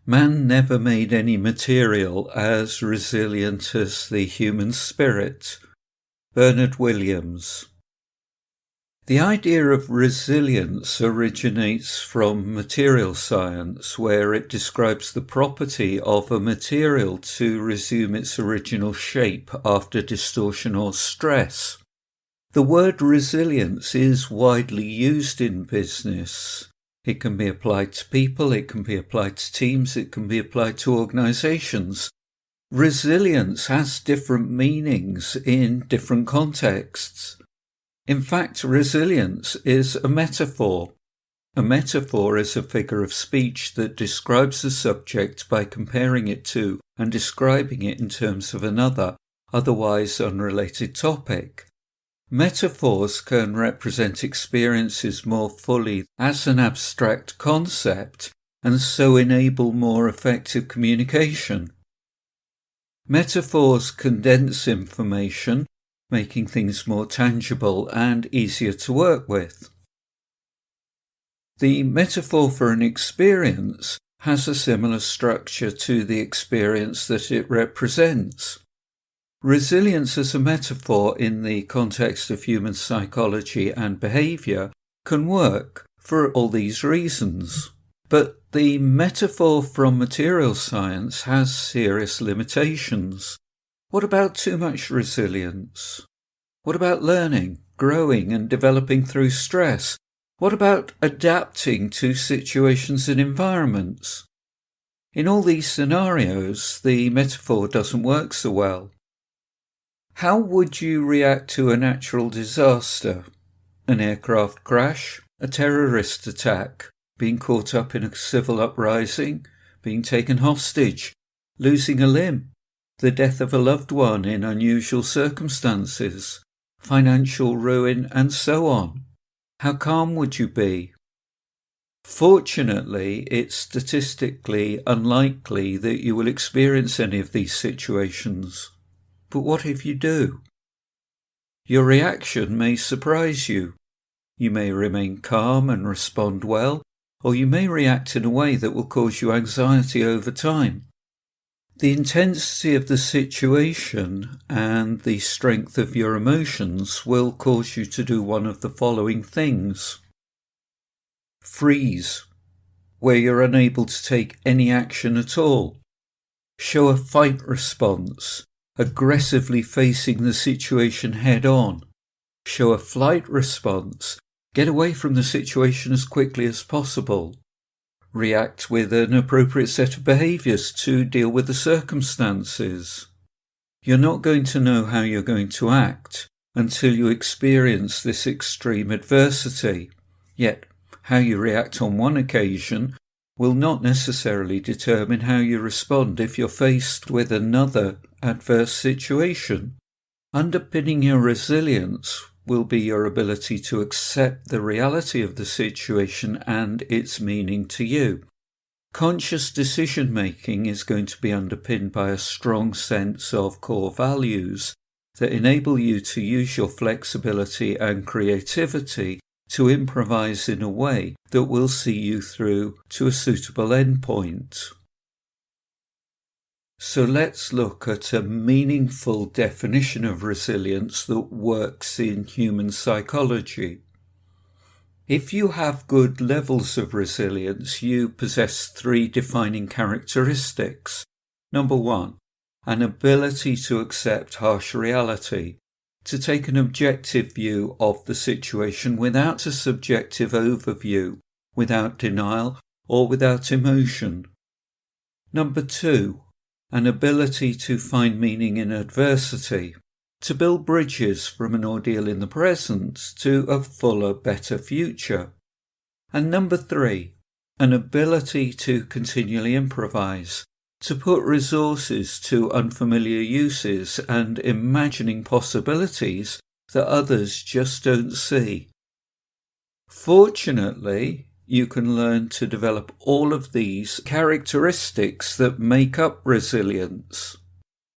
Man never made any material as resilient as the human spirit. Bernard Williams. The idea of resilience originates from material science, where it describes the property of a material to resume its original shape after distortion or stress. The word resilience is widely used in business. It can be applied to people, it can be applied to teams, it can be applied to organizations. Resilience has different meanings in different contexts. In fact, resilience is a metaphor. A metaphor is a figure of speech that describes a subject by comparing it to and describing it in terms of another, otherwise unrelated topic. Metaphors can represent experiences more fully as an abstract concept and so enable more effective communication. Metaphors condense information, making things more tangible and easier to work with. The metaphor for an experience has a similar structure to the experience that it represents. Resilience as a metaphor in the context of human psychology and behaviour can work for all these reasons. But the metaphor from material science has serious limitations. What about too much resilience? What about learning, growing and developing through stress? What about adapting to situations and environments? In all these scenarios, the metaphor doesn't work so well. How would you react to a natural disaster? An aircraft crash? A terrorist attack? Being caught up in a civil uprising? Being taken hostage? Losing a limb? The death of a loved one in unusual circumstances? Financial ruin, and so on? How calm would you be? Fortunately, it's statistically unlikely that you will experience any of these situations. But what if you do? Your reaction may surprise you. You may remain calm and respond well, or you may react in a way that will cause you anxiety over time. The intensity of the situation and the strength of your emotions will cause you to do one of the following things. Freeze, where you're unable to take any action at all. Show a fight response, aggressively facing the situation head on. Show a flight response, get away from the situation as quickly as possible. React with an appropriate set of behaviours to deal with the circumstances. You're not going to know how you're going to act until you experience this extreme adversity. Yet, how you react on one occasion will not necessarily determine how you respond if you're faced with another adverse situation. Underpinning your resilience will be your ability to accept the reality of the situation and its meaning to you. Conscious decision-making is going to be underpinned by a strong sense of core values that enable you to use your flexibility and creativity to improvise in a way that will see you through to a suitable endpoint. So let's look at a meaningful definition of resilience that works in human psychology. If you have good levels of resilience, you possess 3 defining characteristics. Number 1, an ability to accept harsh reality, to take an objective view of the situation without a subjective overview, without denial or without emotion. Number 2, an ability to find meaning in adversity, to build bridges from an ordeal in the present to a fuller, better future. And number 3, an ability to continually improvise, to put resources to unfamiliar uses and imagining possibilities that others just don't see. Fortunately, you can learn to develop all of these characteristics that make up resilience.